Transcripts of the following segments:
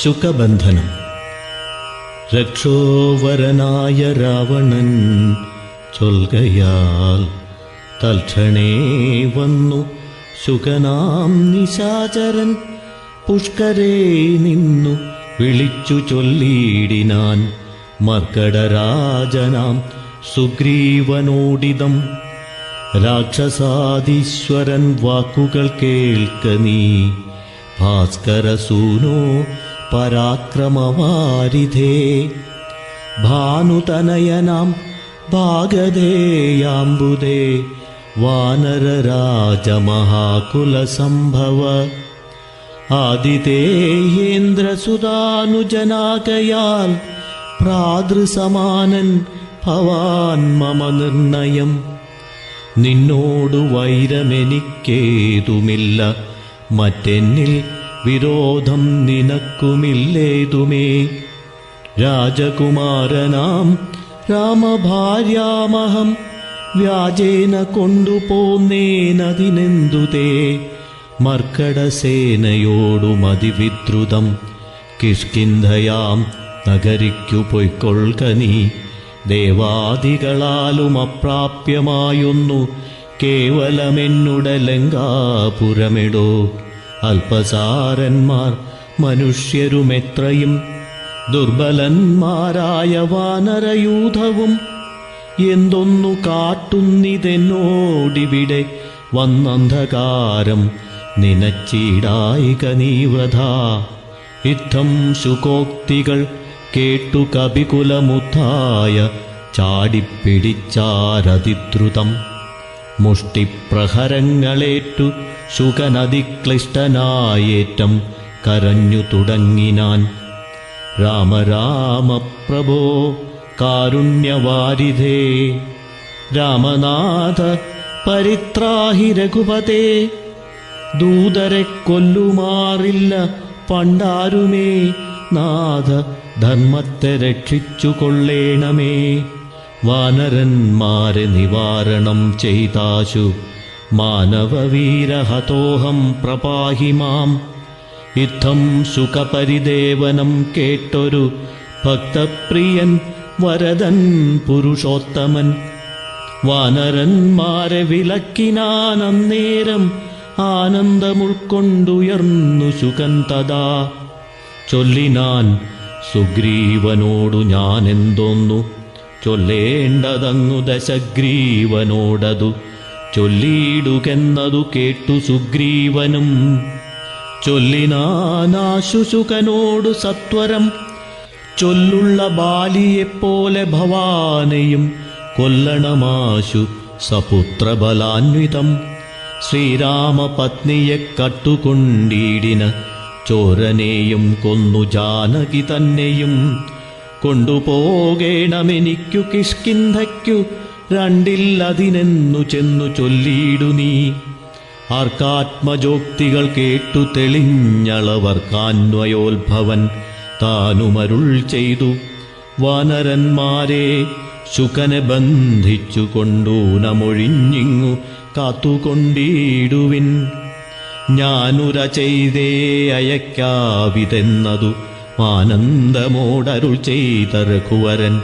ശുകബന്ധനം. രക്ഷോവരനായ രാവണൻ ചൊൽകയാൽ തൽക്ഷണേ വന്നു ശുകനാം നിശാചരൻ പുഷ്കരേ നിന്നു വിളിച്ചു ചൊല്ലിയിടിനാൻ മർക്കടരാജനാം സുഗ്രീവനോടിതം. രാക്ഷസാദീശ്വരൻ വാക്കുകൾ കേൾക്ക നീ, ഭാസ്കരസൂനോ പരാക്രമവാരിധേ. ഭാനുതനയനാം ഭാഗധേയാംബുദേ, വാനരരാജമഹാകുലസംഭവ. ആദിതേയേന്ദ്രസുതാനുജനാകയാൽ ഭ്രാതൃസമാനൻ ഭവാൻ മമ നിർണയം. നിന്നോടു വൈരമെനിക്കേതുമില്ല, മറ്റെന്നിൽ വിരോധം നിനക്കുമില്ലേതുമേ. രാജകുമാരനാം രാമഭാര്യാമഹം വ്യാജേന കൊണ്ടുപോന്നേനതിനെന്തുതേ. മർക്കടസേനയോടുമതിവിദ്രുതം കിഷ്കിന്ധയാം നഗരിക്കു പൊയ്ക്കൊള്ളുക നീ. ദേവാദികളാലും അപ്രാപ്യമായൊന്നു കേവലമെന്നുടെ ലങ്കാപുരമിടോ. അല്പസാരന്മാർ മനുഷ്യരുമെത്രയും ദുർബലന്മാരായ വാനരയൂഥവും എന്തൊന്നു കാട്ടുന്നിതെന്നോടിവിടെ വന്നന്ധകാരം നിനച്ചിടായിക നീ വൃഥാ. ഇത്തം ശുകോക്തികൾ കേട്ടു കപികുലമുദ്ധായ ചാടിപ്പിടിച്ചാരതിദ്രുതം. മുഷ്ടിപ്രഹരങ്ങളേറ്റു ശുകനതിക്ലിഷ്ടനായേറ്റം കരഞ്ഞു തുടങ്ങിനാൻ. രാമ രാമ പ്രഭോ കാരുണ്യവാരിധേ, രാമനാഥ പരിത്രാഹി രഘുപതേ. ദൂതരെ കൊല്ലുമാറില്ല പണ്ടാരുമേ, നാഥ ധർമ്മത്തെ രക്ഷിച്ചു കൊള്ളേണമേ. വാനരന്മാരെ നിവാരണം ചെയ്താശു മാനവവീരഹതോഹം പ്രപാഹി മാം. ഇത്തം സുഖപരിദേവനം കേട്ടൊരു ഭക്തപ്രിയൻ വരദൻ പുരുഷോത്തമൻ വാനരന്മാരെ വിലക്കിനാൻ. അന്നേരം ആനന്ദമുൾക്കൊണ്ടുയർന്നു ശുകൻ തഥാ ചൊല്ലിനാൻ സുഗ്രീവനോടു ഞാനെന്തോന്നു ചൊല്ലേണ്ടതങ്ങു ദശഗ്രീവനോടതു ചൊല്ലിയിടുകെന്നതു കേട്ടു സുഗ്രീവനും. ചൊല്ലിനാനാശു ശുകനോടു സത്വരം, ചൊല്ലുള്ള ബാലിയെപ്പോലെ ഭവാനെയും കൊല്ലണമാശു സപുത്രബലാന്വിതം. ശ്രീരാമപത്നിയെ കട്ടുകൊണ്ടീടിന ചോരനെയും കൊന്നു ജാനകി തന്നെയും. കൊണ്ടുപോകേണമെനിക്കു കിഷ്കിന്ധയ്ക്കു രണ്ടില്ലതിനെന്നു ചെന്നു ചൊല്ലിയിടു നീ. ആർക്കാത്മജോക്തികൾ കേട്ടു തെളിഞ്ഞളവർക്കാന്വയോത്ഭവൻ താനുമരുൾ ചെയ്തു. വാനരന്മാരെ ശുകനെ ബന്ധിച്ചു കൊണ്ടൂനമൊഴിഞ്ഞിങ്ങു കാത്തുകൊണ്ടിടുവിൻ. ഞാനുര ചെയ്തേ അയക്കാവിതെന്നതു ആനന്ദമോടരുൾ ചെയ്ത രഘുവരൻ.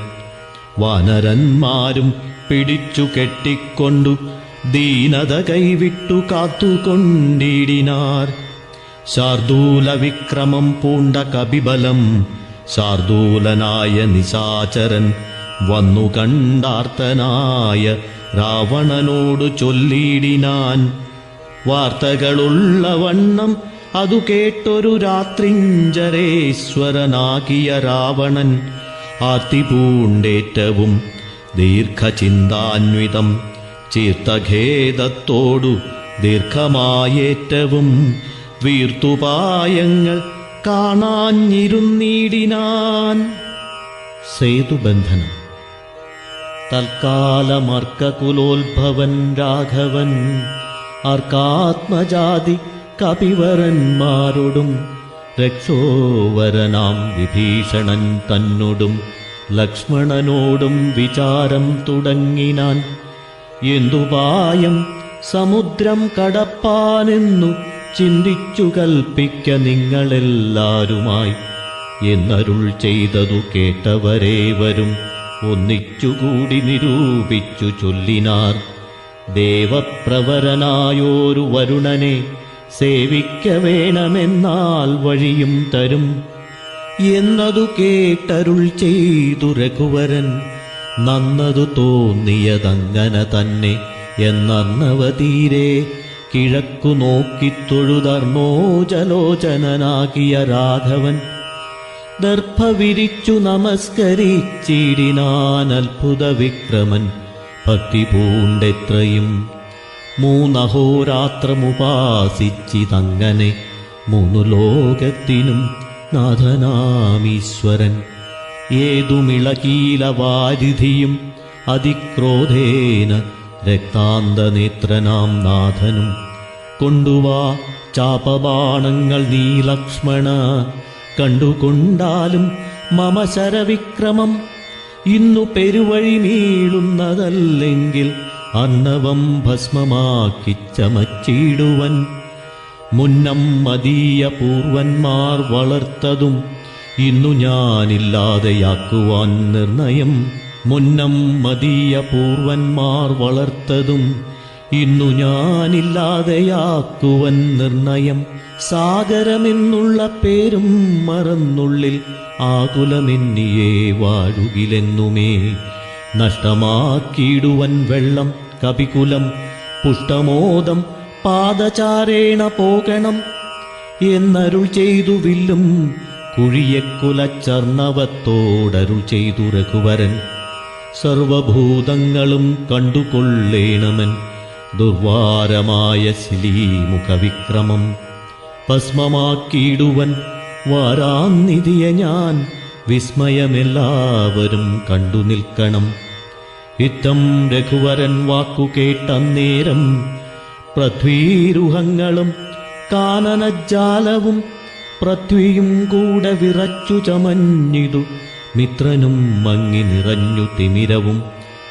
വാനരന്മാരും പിടിച്ചു കെട്ടിക്കൊണ്ടു ദീനത കൈവിട്ടു കാത്തുകൊണ്ടിടിനാർ. ശാർദൂല വിക്രമം പൂണ്ട കപിബലം ശാർദൂലനായ നിശാചരൻ വന്നു കണ്ടാർത്തനായ രാവണനോടു ചൊല്ലിയിടിനാൻ. വാർത്തകളുള്ള വണ്ണം അതു കേട്ടൊരു രാത്രിഞ്ചരേശ്വരനാകിയ രാവണൻ ആർത്തി പൂണ്ടേറ്റവും ദീർഘചിന്താന്വിതം ചീർത്തഖേദത്തോടു ദീർഘമായേറ്റവും വീർത്തുപായങ്ങൾ കാണാഞ്ഞിരുന്നിടിനാൻ. സേതുബന്ധനം. തൽക്കാലമർക്കകുലോത്ഭവൻ രാഘവൻ അർക്കാത്മജാതി കപിവരന്മാരോടും രക്ഷോവരനാം വിഭീഷണൻ തന്നോടും ലക്ഷ്മണനോടും വിചാരം തുടങ്ങിനാൻ. എന്തുപായം സമുദ്രം കടപ്പാനെന്നു ചിന്തിച്ചു കൽപ്പിക്ക നിങ്ങളെല്ലാരുമായി എന്നരുൾ ചെയ്തതു കേട്ടവരേവരും ഒന്നിച്ചുകൂടി നിരൂപിച്ചു ചൊല്ലിനാർ. ദേവപ്രവരനായോരു വരുണനെ സേവിക്ക വേണമെന്നാൽ വഴിയും തരും എന്നതു കേട്ടരുൾ ചെയ്തു രഘുവരൻ. നന്നതു തോന്നിയതങ്ങനെ തന്നെ എന്നർണവതീരെ കിഴക്കു നോക്കിത്തൊഴുതർണോജലോചനനാകിയ രാഘവൻ ദർഭ വിരിച്ചു നമസ്കരിച്ചിടിനാൻ അത്ഭുത വിക്രമൻ. ഭക്തി പൂണ്ടെത്രയും മൂന്നഹോരാത്രമുപാസിച്ചിതങ്ങനെ മൂന്നു ലോകത്തിനും നാഥനാമീശ്വരൻ. ഏതുമിളകീലവാരിധിയും അതിക്രോധേന രക്താന്തനേത്രനാം നാഥനും കൊണ്ടുവാ ചാപബാണങ്ങൾ നീ ലക്ഷ്മണ. കണ്ടുകൊണ്ടാലും മമ ശരവിക്രമം ഇന്നു പെരുവഴി നീളുന്നതല്ലെങ്കിൽ അർണവം ഭസ്മമാക്കി ചമച്ചിടുവൻ. മുന്നം മദീയ പൂർവന്മാർ വളർത്തതും ഇന്നു ഞാനില്ലാതെയാക്കുവാൻ നിർണയം. മുന്നം മദീയ പൂർവന്മാർ വളർത്തതും ഇന്നു ഞാനില്ലാതെയാക്കുവൻ നിർണയം. സാഗരമെന്നുള്ള പേരും മറന്നുള്ളിൽ ആകുലമെന്നിയേ വാഴുകിലെന്നുമേ. നഷ്ടമാക്കിയിടുവൻ വെള്ളം കപികുലം പുഷ്ടമോദം പാദചാരേണ പോകണം എന്നരുൾ ചെയ്തു വില്ലും കുഴിയക്കുലച്ചർണവത്തോടരുൾ ചെയ്തു രഘുവരൻ. സർവഭൂതങ്ങളും കണ്ടുകൊള്ളേണമൻ ദുർവാരമായ ശിലീമുഖവിക്രമം. ഭസ്മമാക്കിയിടുവൻ വാരാന്നിധിയ ഞാൻ വിസ്മയമെല്ലാവരും കണ്ടു നിൽക്കണം. ഇത്തം രഘുവരൻ വാക്കു കേട്ടന്നേരം പൃഥ്വീരുഹങ്ങളും കാനനജാലവും പൃഥ്വിയും കൂടെ വിറച്ചു ചമഞ്ഞിതു. മിത്രനും മങ്ങി നിറഞ്ഞു തിമിരവും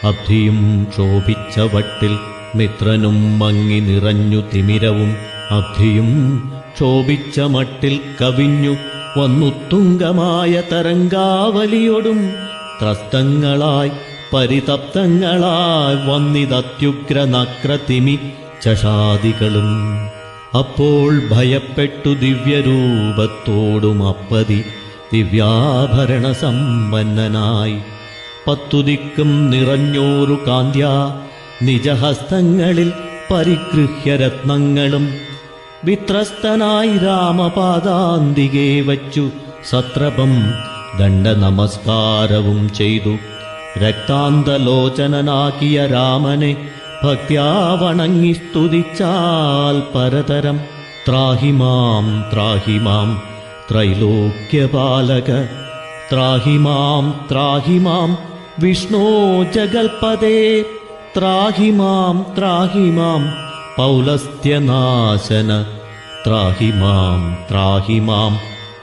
അബ്ധിയും ക്ഷോഭിച്ച വട്ടിൽ. മിത്രനും മങ്ങി നിറഞ്ഞു തിമിരവും അബ്ധിയും ക്ഷോഭിച്ച മട്ടിൽ കവിഞ്ഞു വന്നുത്തുംഗമായ തരംഗാവലിയൊടും ത്രസ്തങ്ങളായി പരിതപ്തങ്ങളായി വന്നിതത്യുഗ്രനക്രതിമി ചഷാദികളും. അപ്പോൾ ഭയപ്പെട്ടു ദിവ്യരൂപത്തോടും അപ്പതി ദിവ്യാഭരണ സമ്പന്നനായി പത്തുദിക്കും നിറഞ്ഞോരു കാന്ത്യാ നിജഹസ്തങ്ങളിൽ പരിഗൃഹ്യ രത്നങ്ങളും വിത്രസ്തനായി രാമപാദാന്തികെ വച്ചു സത്രപം ദണ്ഡ നമസ്കാരവും ചെയ്തു. രക്താന്തലോചനനാക്കിയ രാമനെ ഭക്ത്യാ വണങ്ങി സ്തുതിച്ചാൽ പരതരം. ത്രാഹിമാം ത്രാഹിമാം ത്രൈലോക്യപാലക ത്രാഹിമാം ത്രാഹിമാം വിഷ്ണോ ജഗൽപദേ. ത്രാഹിമാം ത്രാഹിമാം പൗലസ്ത്യനാശന ത്രാഹിമാം ത്രാഹിമാം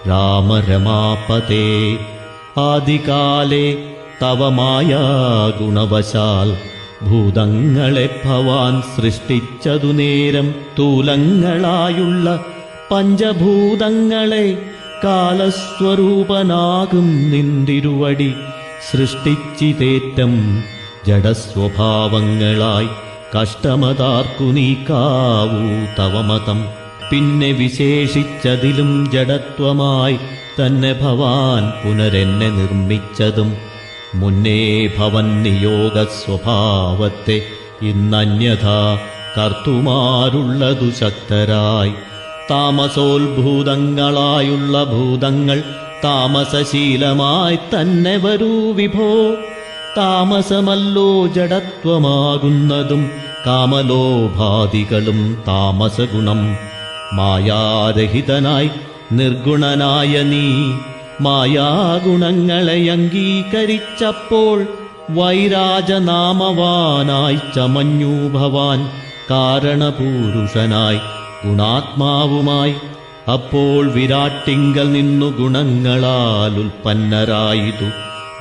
രാമരമാപതേ. ആദികാലേ തവ മായാ ഗുണവശാൽ ഭൂതങ്ങളെ ഭവാൻ സൃഷ്ടിച്ചതു നേരം. തൂലങ്ങളായുള്ള പഞ്ചഭൂതങ്ങളെ കാലസ്വരൂപനാകും നിന്തിരുവടി സൃഷ്ടിച്ചിതേറ്റം ജഡസ്വഭാവങ്ങളായി. കഷ്ടമതാർക്കു നീക്കാവൂ തവമതം. പിന്നെ വിശേഷിച്ചതിലും ജഡത്വമായി തന്നെ ഭവാൻ പുനരെന്നെ നിർമ്മിച്ചതും. മുന്നേ ഭവൻ നിയോഗ സ്വഭാവത്തെ ഇന്നന്യഥാ കർത്തുമാരുള്ളതു ശക്തരായി. താമസോത്ഭൂതങ്ങളായുള്ള ഭൂതങ്ങൾ താമസശീലമായി തന്നെ വരൂ വിഭോ. താമസമല്ലോ ജഡത്വമാകുന്നതും കാമലോഭാദികളും താമസഗുണം. മായാരഹിതനായി നിർഗുണനായ നീ മായാഗുണങ്ങളെ അംഗീകരിച്ചപ്പോൾ വൈരാജനാമവാനായി ചമഞ്ഞു ഭവാൻ. കാരണപൂരുഷനായി ഗുണാത്മാവുമായി അപ്പോൾ വിരാട്ടിങ്കൽ നിന്നു ഗുണങ്ങളാൽ ഉൽപ്പന്നരായിതു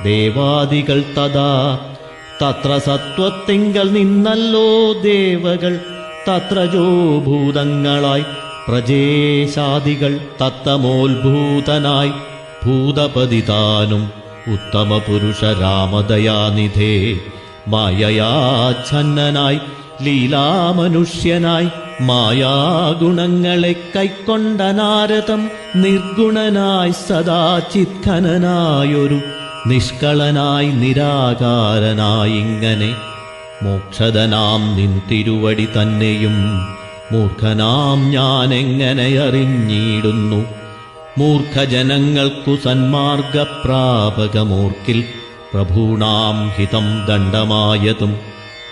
ദേവാദികൾ. തഥാ തത്ര സത്വത്തിങ്കൽ നിന്നല്ലോ ദേവകൾ. തത്രജോ ഭൂതങ്ങളായി പ്രജേശാദികൾ. തത്തമോത്ഭൂതനായി ഭൂതപതിതാനും ഉത്തമ പുരുഷ രാമദയാനിധേ മായയാച്ഛന്നനായി ലീലാമനുഷ്യനായി മായാഗുണങ്ങളെ കൈക്കൊണ്ട നാരദം നിർഗുണനായി സദാ ചിത്ഖനനായൊരു നിഷ്കളനായി നിരാകാരനായി ഇങ്ങനെ മോക്ഷദനാം നിൻ തിരുവടി തന്നെയും മൂർഖനാം ഞാനെങ്ങനെ അറിഞ്ഞിടുന്നു. മൂർഖജനങ്ങൾക്കു സന്മാർഗപ്രാപകമൂർക്കിൽ പ്രഭൂണാം ഹിതം ദണ്ഡമായതും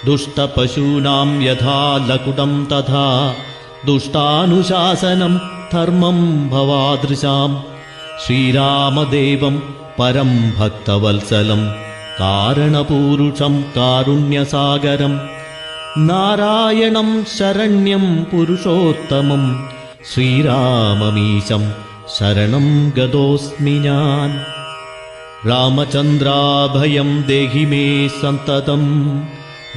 ദുഷ്ടപശൂനാം യഥാ ലകുടം തഥാ ദുഷ്ടാനുശാസനം ധർമ്മം ഭവാദൃശാം. ശ്രീരാമദേവം പരം ഭക്തവത്സലം കാരണപൂരുഷം കാരുണ്യസാഗരം നാരായണം ശരണ്യം പുരുഷോത്തമം ശ്രീരാമമീശം ശരണം ഗതോസ്മി ഞാൻ. രാമചന്ദ്രാഭയം ദേഹി മേ സന്തതം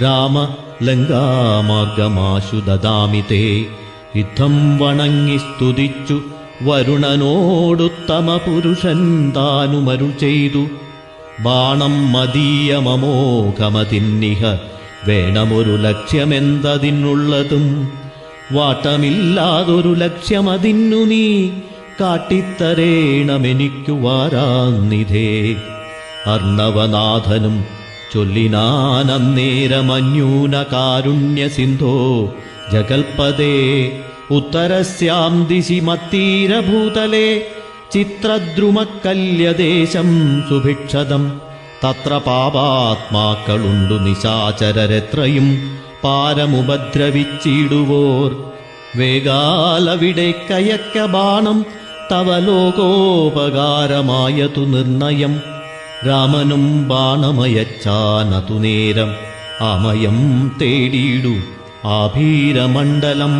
രാമ ലങ്കാമാർഗമാശു ദദാമി തേ. യുദ്ധം വണങ്ങി സ്തുതിച്ചു വരുണനോടുത്തമ പുരുഷൻ താനുമരുൾ ചെയ്തു. ബാണം മദീയമമോഘമതിന്നിഹ വേണമൊരു ലക്ഷ്യമെന്തതിനുള്ളതും വാട്ടമില്ലാതൊരു ലക്ഷ്യമതിന്നു നീ കാട്ടിത്തരേണമെനിക്കു വാരാന്നിധേ. അർണവനാഥനും ചൊല്ലിനാനന്നേരമന്യൂന കാരുണ്യ സിന്ധോ ജഗൽപദേ. ഉത്തരസ്യാം ദിശി മത്തീരഭൂതലേ ചിത്രദ്രുമക്കല്യദേശം സുഭിക്ഷതം. തത്ര പാപാത്മാക്കളുണ്ടു നിശാചരരെത്രയും പാരമുപദ്രവിച്ചിടുവോർ. വേഗാലവിടെ കയക്ക ബാണം തവ ലോകോപകാരമായതു നിർണയം. രാമനും ബാണമയച്ചാനതു നേരം അമയം തേടിയിടു ആഭീരമണ്ഡലം.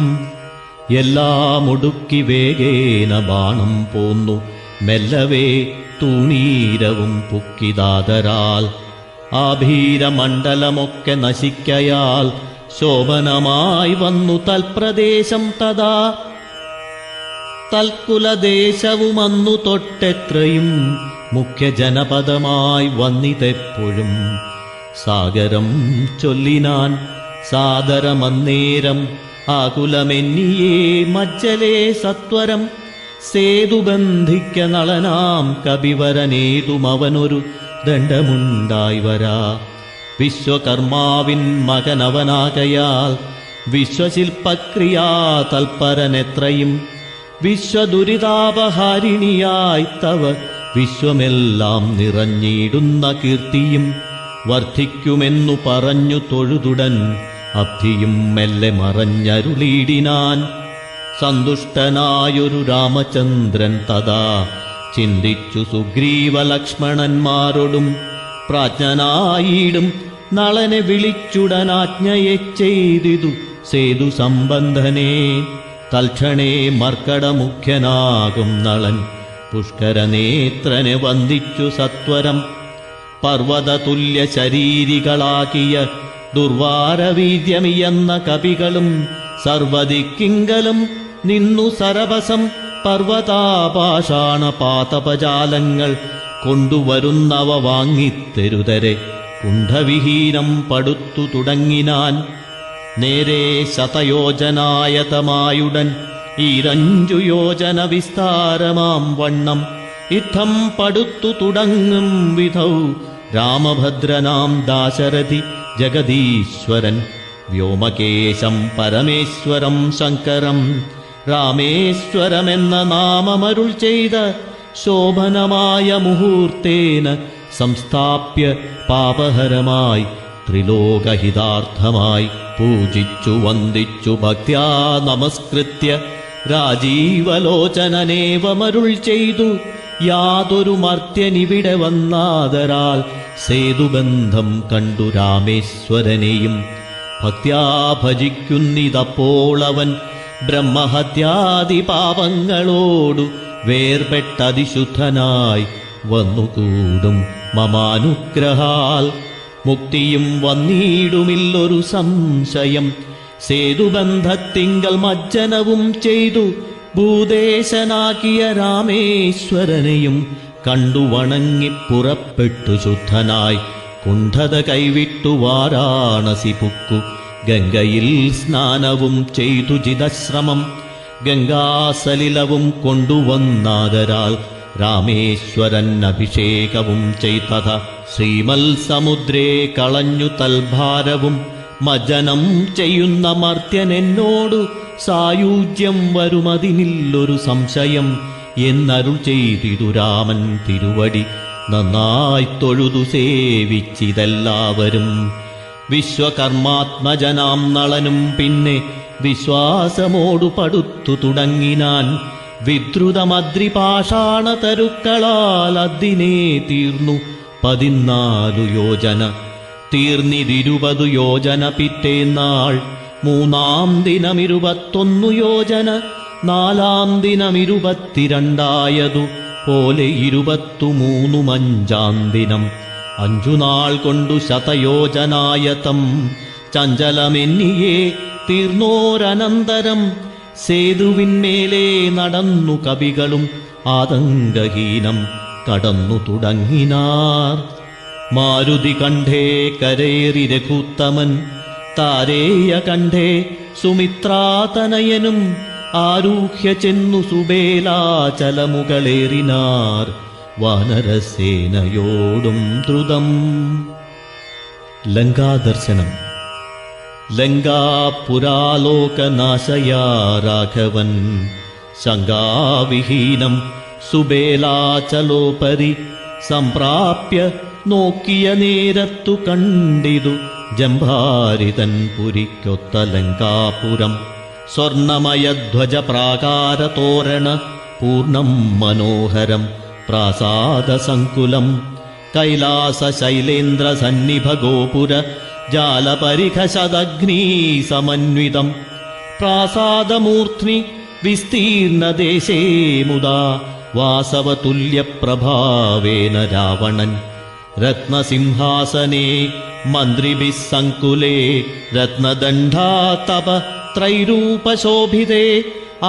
എല്ലാം ഒടുക്കി വേഗേന ബാണം പോന്നു മെല്ലവേ തൂണീരവും പുക്കിതാതരാൽ. ആഭീരമണ്ഡലമൊക്കെ നശിക്കയാൽ ശോഭനമായി വന്നു തൽപ്രദേശം തഥാ. തൽക്കുലദേശവുമന്നു തൊട്ടെത്രയും മുഖ്യജനപദമായി വന്നിതെപ്പോഴും. സാഗരം ചൊല്ലിനാൻ സാദരമന്നേരം ആകുലമെന്നിയേ മജ്ജലേ സത്വരം. സേതുബന്ധിക്ക നളനാം കപിവരനേതുമവനൊരു ദണ്ഡമുണ്ടായി വരാ. വിശ്വകർമാവിൻ മകനവനാകയാൽ വിശ്വശില്പക്രിയാ തൽപരനെത്രയും. വിശ്വദുരിതാപഹാരിണിയായി തവ വിശ്വമെല്ലാം നിറഞ്ഞിടുന്ന കീർത്തിയും വർദ്ധിക്കുമെന്നു പറഞ്ഞു തൊഴുതുടൻ അബ്ധിയും മെല്ലെ മറഞ്ഞരുളിയിടിനാൻ. സന്തുഷ്ടനായൊരു രാമചന്ദ്രൻ തഥാ ചിന്തിച്ചു സുഗ്രീവലക്ഷ്മണന്മാരോടും പ്രാജ്ഞനായിടും നളനെ വിളിച്ചുടനാജ്ഞയെ ചെയ്തിതു സേതു സംബന്ധനേ. തൽക്ഷണേ മർക്കടമുഖ്യനാകും നളൻ പുഷ്കരനേത്രനെ വന്ദിച്ചു സത്വരം. പർവ്വതതുല്യ ശരീരികളാക്കിയ ദുർവാരവീര്യമിയെന്ന കവികളും സർവദിക്കിങ്കലും നിന്നു സരവസം പർവ്വതാപാഷാണ പാതപജാലങ്ങൾ കൊണ്ടുവരുന്നവ വാങ്ങിത്തെരുതരെ കുണ്ഠവിഹീനം പടുത്തു തുടങ്ങിനാൻ. നേരെ ശതയോജനായതമായുടൻ 25 യോജന വിസ്താരമാം വണ്ണം യുദ്ധം പടുത്തു തുടങ്ങും വിധൗ രാമഭദ്രനാം ദാശരഥി ജഗദീശ്വരൻ വ്യോമകേശം പരമേശ്വരം ശങ്കരം രാമേശ്വരമെന്ന നാമമരുൾ ചെയ്ത ശോഭനമായ മുഹൂർത്തേന സംസ്ഥാപ്യ പാപഹരമായി ത്രിലോകഹിതാർത്ഥമായി പൂജിച്ചു വന്ദിച്ചു ഭക്ത്യാ നമസ്കൃത്യ രാജീവലോചനനേവമരുൾ ചെയ്തു. യാതൊരു മർത്യനിവിടെ വന്നാദരാൽ സേതുബന്ധം കണ്ടു രാമേശ്വരനെയും ഭക്ത്യാ ഭജിക്കുന്നിതപ്പോളവൻ ബ്രഹ്മഹത്യാദി പാപങ്ങളോടു വേർപെട്ടതിശുദ്ധനായി വന്നുകൂടും മമാനുഗ്രഹാൽ. മുക്തിയും വന്നിടുമില്ലൊരു സംശയം. സേതുബന്ധത്തിങ്കൽ മജ്ജനവും ചെയ്തു ഭൂദേശനാക്കിയ രാമേശ്വരനെയും കണ്ടു വണങ്ങിപ്പുറപ്പെട്ടു ശുദ്ധനായി കുണ്ഠത കൈവിട്ടു വാരാണസി പുക്കു ഗംഗയിൽ സ്നാനവും ചെയ്തു ചിദശ്രമം ഗംഗാസലിലവും കൊണ്ടുവന്നാദരാൽ രാമേശ്വരൻ അഭിഷേകവും ചെയ്തത ശ്രീമൽ സമുദ്രേ കളഞ്ഞു തൽഭാരവും മജ്ജനം ചെയ്യുന്ന മർത്യനെന്നോടു സായുജ്യം വരുമതിനില്ലൊരു സംശയം എന്നരുൾ ചെയ്തിതു രാമൻ തിരുവടി നന്നായി തൊഴുതു സേവിച്ചിതെല്ലാവരും. വിശ്വകർമാത്മജനാം നളനും പിന്നെ വിശ്വാസമോടു പടുത്തു തുടങ്ങിനാൻ. വിദ്രുതമദ്രിപാഷാണ തരുക്കളാൽ അതിനെ തീർന്നു 14 യോജന. തീർന്നിത്20 യോജന പിറ്റേന്നാൾ. 3-ാം ദിനം 21 യോജന. 4-ാം ദിനം 22 പോലെ 23 5-ാം ദിനം. 5 നാൾ കൊണ്ടു ശതയോജനായതം ചഞ്ചലമെന്നിയെ തീർന്നോരനന്തരം. സേതുവിന്മേലെ നടന്നു കവികളും ആതങ്കഹീനം കടന്നു തുടങ്ങിനാർ. മാരുതി കണ്ഠേ കരേറി രഘുത്തമൻ, താരേയ കണ്ഠേ സുമിത്രാതനയനും ആരൂഹ്യ ചെന്നു സുബേലാചലമുകളേറിനാർ വാനരസേനയോടും ദ്രുതം. ലങ്കാദർശനം. ലങ്കാപുരാലോകനാശയാ രാഘവൻ ശങ്കാവിഹീനം സുബേലാചലോപരി സംപ്രാപ്യ നോക്കിയ നേരത്തു കണ്ടിതു ജംഭാരിതൻ പുരിക്കൊത്ത ലങ്കാപുരം. സ്വർണമയധ്വജ പ്രാകാരതോരണ പൂർണം മനോഹരം പ്രാസാദസങ്കുലം. കൈലാസ ശൈലേന്ദ്ര സന്നിഭ ഗോപുര ജാലപരിഖശദഗ്നീ സമന്വിതം. പ്രാസാദമൂർധ്നി വിസ്തീർണദേശേ മുദാ വാസവതുല്യപ്രഭാവേന രാവണൻ. രത്നസിംഹാസനേ മന്ത്രിഭിഃ സങ്കുലേ രത്നദണ്ഡാതപ ത്രൈരൂപശോഭിതേ.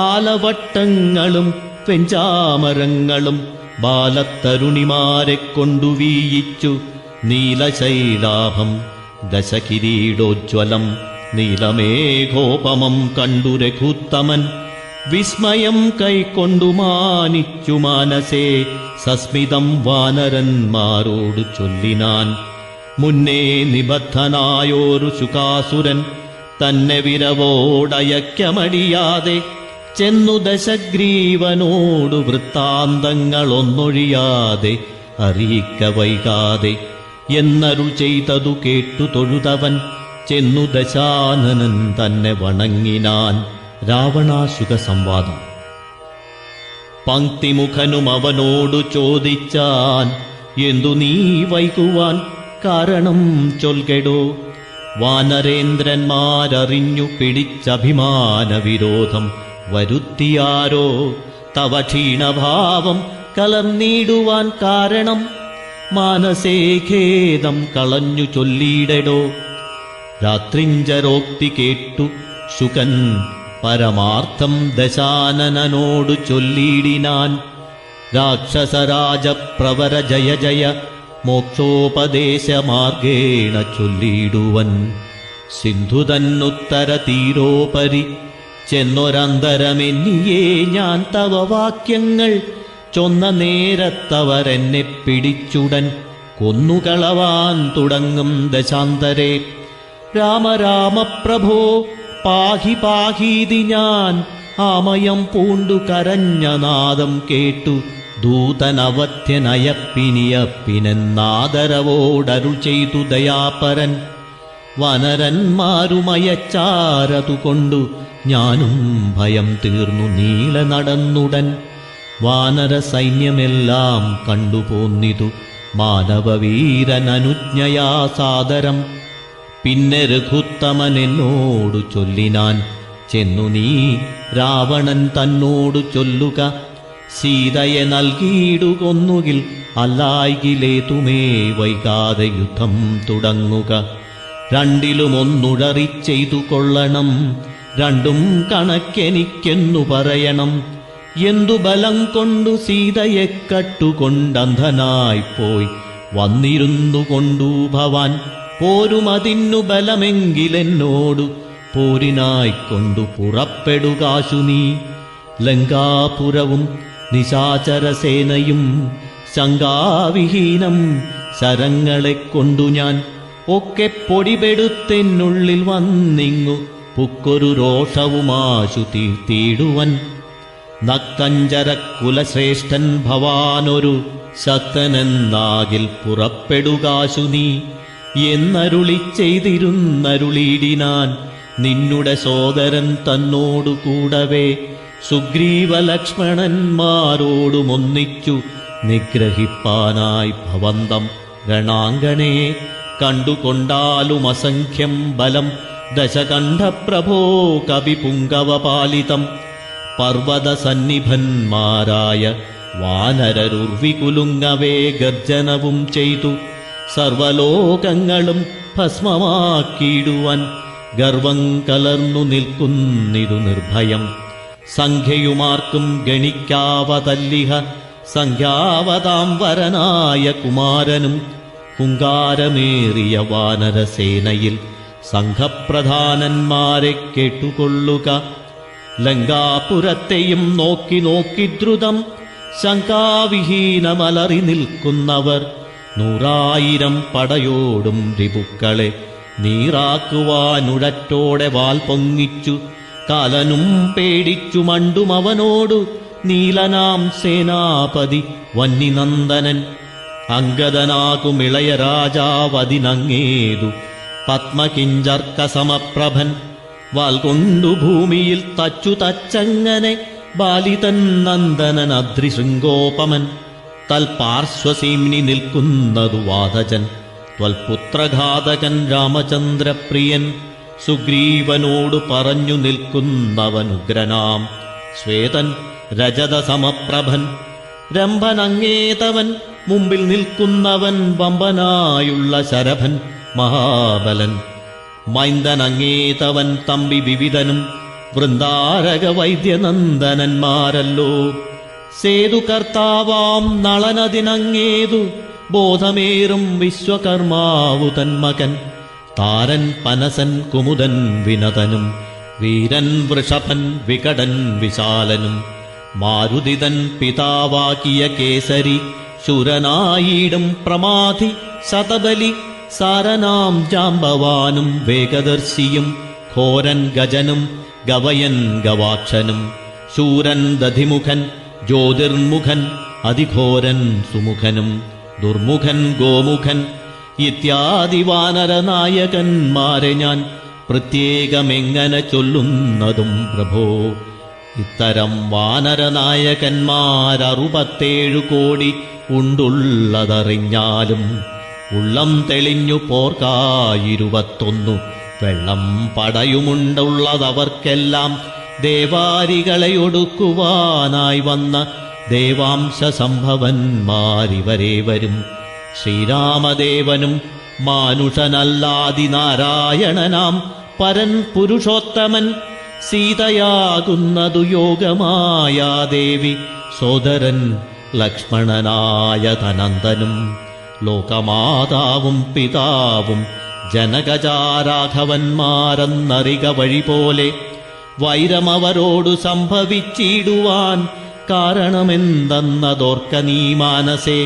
ആലവട്ടങ്ങളും വെഞ്ചാമരങ്ങളും ബാലത്തരുണിമാരെ കൊണ്ടു വീയിച്ചു. നീലശൈലാഭം ദശകിരീടോജ്വലം നീലമേഘോപമം കണ്ടു രഘുത്തമൻ. വിസ്മയം കൈക്കൊണ്ടു മാനിച്ചു മാനസേ സസ്മിതം വാനരന്മാരോടു ചൊല്ലിനാൻ. മുന്നേ നിബദ്ധനായോരു ശുകാസുരൻ തന്നെ വിരവോടയക്കമടിയാതെ ചെന്നു ദശഗ്രീവനോടു വൃത്താന്തങ്ങളൊന്നൊഴിയാതെ അറിയിക്ക വൈകാതെ എന്നരുൾ ചെയ്തതു കേട്ടു തൊഴുതവൻ ചെന്നു ദശാനനൻ തന്നെ വണങ്ങിനാൻ. രാവണാശുക സംവാദം. പങ്ക്തിമുഖനും അവനോടു ചോദിച്ചാൻ, എന്തു നീ വൈകുവാൻ കാരണം ചൊൽകെടോ. വാനരേന്ദ്രന്മാരറിഞ്ഞു പിടിച്ചഭിമാന വിരോധം വരുത്തിയാരോ. തവ ക്ഷീണഭാവം കലർന്നിടുവാൻ കാരണം മാനസേ ഖേദം കളഞ്ഞു ചൊല്ലിയിടടോ. രാത്രിഞ്ചരോക്തി കേട്ടു ശുകൻ പരമാർത്ഥം ദശാനനോടു ചൊല്ലിയിടിനാൻ. രാക്ഷസരാജപ്രവര ജയ ജയ മോക്ഷോപദേശമാർഗേണ ചൊല്ലിയിടുവൻ. സിന്ധുതന്നുത്തര തീരോപരി ചെന്നൊരന്തരമെന്നിയേ ഞാൻ തവ വാക്യങ്ങൾ ചൊന്ന നേരത്തവരെന്നെ പിടിച്ചുടൻ കൊന്നുകളവാൻ തുടങ്ങും ദശാന്തരെ. രാമ രാമ പ്രഭോ പാഹി പാഹീതി ഞാൻ ആമയം പൂണ്ടു കരഞ്ഞ നാദം കേട്ടു ദൂതനവധ്യനയപ്പിനിയപ്പിനെന്നാദരവോടരുൾ ചെയ്തു ദയാപരൻ. വനരന്മാരുമയച്ചാരതുകൊണ്ടു ഞാനും ഭയം തീർന്നു നീള നടന്നുടൻ. വാനര സൈന്യമെല്ലാം കണ്ടുപോന്നിതു മാനവവീരനനുജ്ഞയാ സാദരം. പിന്നെ രഘുത്തമൻ എന്നോടു ചൊല്ലിനാൻ, ചെന്നു നീ രാവണൻ തന്നോടു ചൊല്ലുക, സീതയെ നൽകിയിടുകൊന്നുകിൽ അല്ലായികിലേതുമേ വൈകാതെ യുദ്ധം തുടങ്ങുക. രണ്ടിലുമൊന്നുഴറി ചെയ്തു കൊള്ളണം, രണ്ടും കണക്കെനിക്കെന്നു പറയണം. എന്തു ബലം കൊണ്ടു സീതയെ കട്ടുകൊണ്ടന്ധനായിപ്പോയി വന്നിരുന്നു കൊണ്ടു ഭവാൻ പോരുമതിന്നു ബലമെങ്കിലെന്നോടു പോരിനായിക്കൊണ്ടു പുറപ്പെടുകാശു നീ. ലങ്കാപുരവും നിശാചരസേനയും ശങ്കാവിഹീനം ശരങ്ങളെ കൊണ്ടു ഞാൻ ഒക്കെ പൊടിപെടുത്തെന്നുള്ളിൽ വന്നിങ്ങു പുക്കൊരു രോഷവുമാശു തീർത്തിടുവൻ. നക്കഞ്ചര കുലശ്രേഷ്ഠൻ ഭവാനൊരു ശക്തനെന്നാകിൽ പുറപ്പെടുകാശു നീ എന്നരുളി ചെയ്തിരുന്നരുളിയിടിനാൻ നിന്നുടെ സോദരൻ തന്നോടു കൂടവേ സുഗ്രീവലക്ഷ്മണന്മാരോടുമൊന്നിച്ചു നിഗ്രഹിപ്പാനായി ഭവന്തം രണാങ്കണേ കണ്ടുകൊണ്ടാലും അസംഖ്യം ബലം ദശകണ്ഠപ്രഭോ കവിപുങ്കവപാലിതം. പർവ്വതസന്നിഭന്മാരായ വാനരരുർവികുലുങ്ങവേ ഗർജനവും ചെയ്തു സർവലോകങ്ങളും ഭസ്മമാക്കിയിടുവാൻ ഗർവം കലർന്നു നിൽക്കുന്നിതു നിർഭയം. സംഖ്യയുമാർക്കും ഗണിക്കാവതല്ലിഹ സംഖ്യാവതാം വരനായ കുമാരനും ഹുങ്കാരമേറിയ വാനരസേനയിൽ സംഘപ്രധാനന്മാരെ കേട്ടുകൊള്ളുക. ലങ്കാപുരത്തെയും നോക്കി നോക്കി ദ്രുതം ശങ്കാവിഹീനമലറി നിൽക്കുന്നവർ 100,000 പടയോടും രിപുക്കളെ നീറാക്കുവാനുഴറ്റോടെ വാൽ പൊങ്ങിച്ചു കാലനും പേടിച്ചു മണ്ടും അവനോടു നീലനാം സേനാപതി വന്നിനന്ദനൻ. അംഗദനാകുമിളയ രാജാവതിനങ്ങേതു പത്മകിഞ്ചർക്കസമപ്രഭൻ വാൽകൊണ്ടു ഭൂമിയിൽ തച്ചു തച്ചങ്ങനെ ബാലിതൻ നന്ദനൻ അദ്രിശൃംഗോപമൻ. തൽപാർശ്വസീംനി നിൽക്കുന്നതു വാതജൻ ത്വൽപുത്രഘാതകൻ രാമചന്ദ്രപ്രിയൻ. സുഗ്രീവനോടു പറഞ്ഞു നിൽക്കുന്നവനുഗ്രനാം ശ്വേതൻ രജതസമപ്രഭൻ. രംഭനങ്ങേതവൻ മുമ്പിൽ നിൽക്കുന്നവൻ വമ്പനായുള്ള ശരഭൻ മഹാബലൻ. മൈന്ദനങ്ങേതവൻ തമ്പി വിവിധനും വൃന്ദാരക വൈദ്യനന്ദനന്മാരല്ലോ. സേതുകർത്താവാം നളനതിനങ്ങേതു ബോധമേറും വിശ്വകർമാവു തന്മകൻ. താരൻ പനസൻ കുമുദൻ വിനതനും വീരൻ വൃഷഭൻ വികടൻ വിശാലനും മാരുതിതൻ പിതാവാക്കിയ കേസരി ശൂരനായിടും പ്രമാധി ശതബലി സാരനാം ജാംബവാനും വേഗദർശിയും ഘോരൻ ഗജനും ഗവയൻ ഗവാക്ഷനും ശൂരൻ ദധിമുഖൻ ജ്യോതിർമുഖൻ അതിഘോരൻ സുമുഖനും ദുർമുഖൻ ഗോമുഖൻ ഇത്യാദി വാനരനായകന്മാരെ ഞാൻ പ്രത്യേകമെങ്ങനെ ചൊല്ലുന്നതും പ്രഭോ. ഇത്തരം വാനരനായകന്മാർ 67 ഉണ്ടുള്ളതറിഞ്ഞാലും ഉള്ളം തെളിഞ്ഞു പോർക്കായിരുപത്തൊന്നു വെള്ളം പടയുമുണ്ടുള്ളതവർക്കെല്ലാം ദേവാരികളെ ഒടുക്കുവാനായി വന്ന ദേവാംശ സംഭവന്മാരിവരേവരും. ശ്രീരാമദേവനും മാനുഷനല്ലാതിനാരായണനാം പരൻ പുരുഷോത്തമൻ സീതയാകുന്നതു യോഗമായാ ദേവി സോദരൻ ലക്ഷ്മണനായ തനന്ദനും ലോകമാതാവും പിതാവും ജനകജാരാഘവന്മാരെന്നറിക വഴി പോലെ വൈരമവരോടു സംഭവിച്ചിടുവാൻ കാരണമെന്തെന്നതോർക്ക നീ മാനസേ.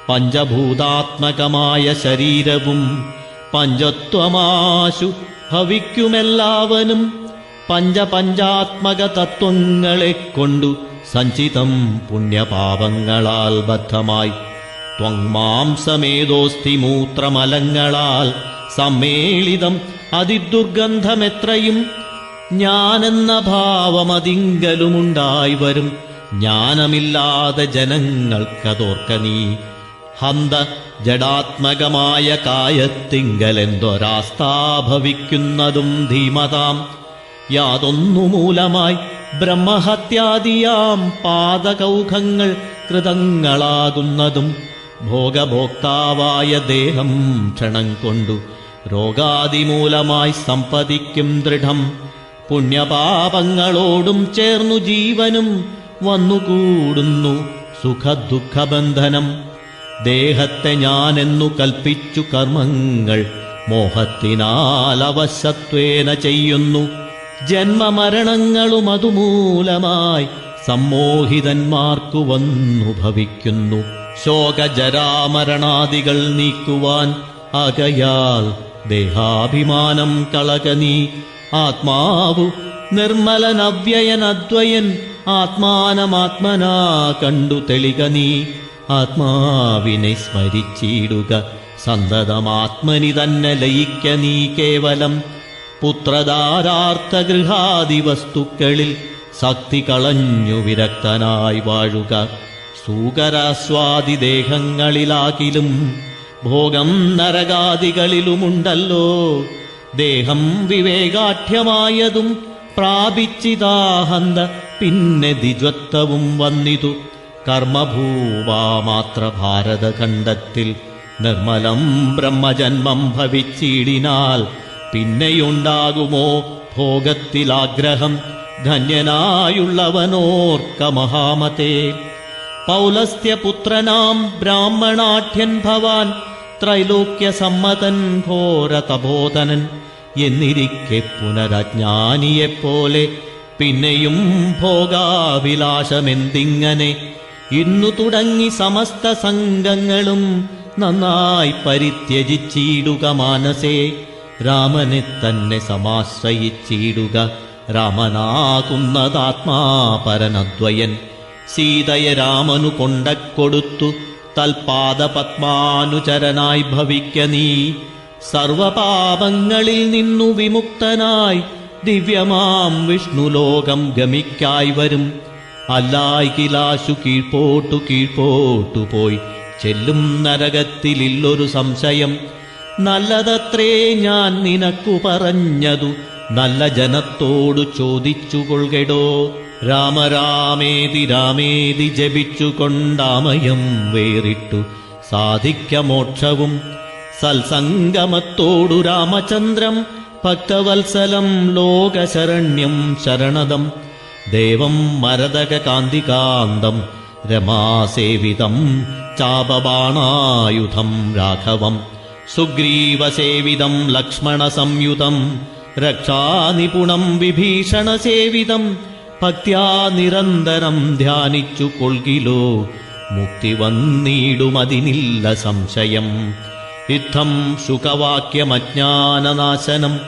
പഞ്ചഭൂതാത്മകമായ ശരീരവും പഞ്ചത്വമാശു ഭവിക്കുമെല്ലാവനും പഞ്ചാത്മക തത്വങ്ങളെ കൊണ്ടു സഞ്ചിതം പുണ്യപാപങ്ങളാൽ ബദ്ധമായി ത്വങ്മാംസമേതോസ്തി മൂത്രമലങ്ങളാൽ സമ്മേളിതം അതിദുർഗന്ധമെത്രയും ജ്ഞാനെന്ന ഭാവമതിങ്കലുമുണ്ടായി വരും. ജ്ഞാനമില്ലാതെ ജനങ്ങൾക്കതോർക്ക നീ. ഹന്ത ജഡാത്മകമായ കായത്തിങ്കലെന്തൊരാസ്ഥാഭവിക്കുന്നതും ധീമതാം യാതൊന്നു മൂലമായി ബ്രഹ്മഹത്യാദിയാം പാദകൗഖങ്ങൾ കൃതങ്ങളാകുന്നതും ഭോഗഭോക്താവായ ദേഹം ക്ഷണം കൊണ്ടു രോഗാദിമൂലമായി സമ്പദിക്കും ദൃഢം. പുണ്യപാപങ്ങളോടും ചേർന്നു ജീവനും വന്നുകൂടുന്നു സുഖദുഃഖബന്ധനം. ദേഹത്തെ ഞാനെന്നു കൽപ്പിച്ചു കർമ്മങ്ങൾ മോഹത്തിനാൽ അവശത്വേന ചെയ്യുന്നു. ജന്മമരണങ്ങളും അതുമൂലമായി സമ്മോഹിതന്മാർക്കു വന്നു ഭവിക്കുന്നു. ശോകജരാമരണാദികൾ നീക്കുവാൻ ആകയാൽ ദേഹാഭിമാനം കളക നീ. ആത്മാവു നിർമ്മലനവ്യയനദ്വയൻ ആത്മാനമാത്മനാ കണ്ടു തെളിക നീ. ആത്മാവിനെ സ്മരിച്ചിടുക സന്തതമാത്മനി തന്നെ ലയിക്ക നീ കേവലം. പുത്രധാരാർത്ഥഗൃഹാദി വസ്തുക്കളിൽ ശക്തി കളഞ്ഞു വിരക്തനായി വാഴുക. സൂകരാസ്വാദിദേഹങ്ങളിലാകിലും ഭോഗം നരകാദികളിലുമുണ്ടല്ലോ. ദേഹം വിവേകാഠ്യമായതും പ്രാപിച്ചിതാഹന്ത പിന്നെ ദ്വിജത്വവും വന്നിതു. കർമ്മഭൂവാമാത്ര ഭാരതഖണ്ഡത്തിൽ നിർമ്മലം ബ്രഹ്മജന്മം ഭവിച്ചിടിനാൽ പിന്നെയുണ്ടാകുമോ ഭോഗത്തിലാഗ്രഹം? ധന്യനായുള്ളവനോർക്ക മഹാമതേ. പൗലസ്ത്യപുത്രനാം ബ്രാഹ്മണാഠ്യൻ ഭവാൻ ത്രൈലോക്യസമ്മതൻ ഘോരതപോധനൻ എന്നിരിക്കെ പുനരജ്ഞാനിയെപ്പോലെ പിന്നെയും ഭോഗാഭിലാഷമെന്തിങ്ങനെ? ഇന്നു തുടങ്ങി സമസ്ത സംഘങ്ങളും നന്നായി പരിത്യജിച്ചിടുക മാനസേ. രാമനെ തന്നെ സമാശ്രയിച്ചിടുക. രാമനാകുന്നതാത്മാപരനദ്വയൻ സീതയെ രാമനു കൊണ്ടക്കൊടുത്തു തൽപാദപത്മാനുചരനായി ഭവിക്ക നീ. സർവപാപങ്ങളിൽ നിന്നു വിമുക്തനായി ദിവ്യമാം വിഷ്ണുലോകം ഗമിക്കായി വരും. അല്ലായികിലാശു കീഴ്പോട്ടു കീഴ്പോട്ടു പോയി ചെല്ലും നരകത്തിലില്ലൊരു സംശയം. നല്ലതത്രേ ഞാൻ നിനക്കു പറഞ്ഞതു, നല്ല ജനത്തോടു ചോദിച്ചുകൊള്ളുകടോ. രാമരാമേതി രാമേതി ജപിച്ചുകൊണ്ടാമയം വേറിട്ടു സാധിക്ക മോക്ഷവും. സൽസംഗമത്തോടു രാമചന്ദ്രം ഭക്തവത്സലം ലോകശരണ്യം ശരണദം. ദേവം മരതക കാന്തികാന്തം രമാസേവിതം ചാപബാണായുധം രാഘവം. സുഗ്രീവസേവിതം ലക്ഷ്മണസംയുതം രക്ഷാനിപുണം വിഭീഷണസേവിതം. ഭക്ത്യാ നിരന്തരം ധ്യാനിച്ചു കൊൾകിലോ മുക്തി വന്നിടുമതിനില്ല സംശയം. ഇത്തം ശുകവാക്യമജ്ഞാനനാശനം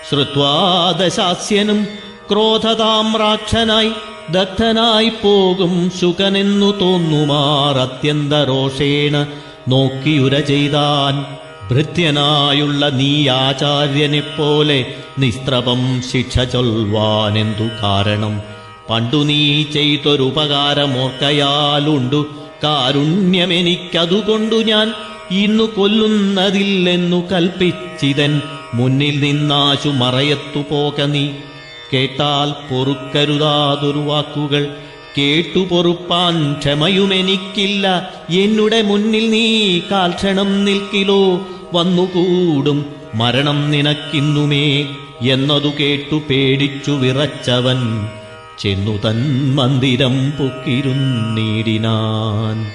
ശ്രുത്വാ ദശാസ്യനും ക്രോധതാമ്രാക്ഷനായി ദഗ്ധനായി പോകും ശുകനെന്നു തോന്നുമാർ അത്യന്തരോഷേണ നോക്കിയുര ചെയ്താൻ. ഭൃത്യനായുള്ള നീ ആചാര്യനെപ്പോലെ നിസ്ത്രപം ശിക്ഷ ചൊൽവാനെന്തു കാരണം? പണ്ടു നീ ചെയ്തൊരുപകാരമോർക്കയാലുണ്ടു കാരുണ്യമെനിക്കതുകൊണ്ടു ഞാൻ ഇന്നു കൊല്ലുന്നതില്ലെന്നു കൽപ്പിച്ചിതൻ മുന്നിൽ നിന്നാശു മറയത്തു പോക നീ. കേട്ടാൽ പൊറുക്കരുതാതൊരു വാക്കുകൾ കേട്ടു പൊറുപ്പാൻ ക്ഷമയുമെനിക്കില്ല. എന്നുടെ മുന്നിൽ നീ കാൽക്ഷണം നിൽക്കിലോ വന്നുകൂടും മരണം നിനക്കിന്നുമേ എന്നതു കേട്ടു പേടിച്ചു വിറച്ചവൻ ചെന്നു തൻ മന്ദിരം പൊക്കിരുന്നീടിനാൻ.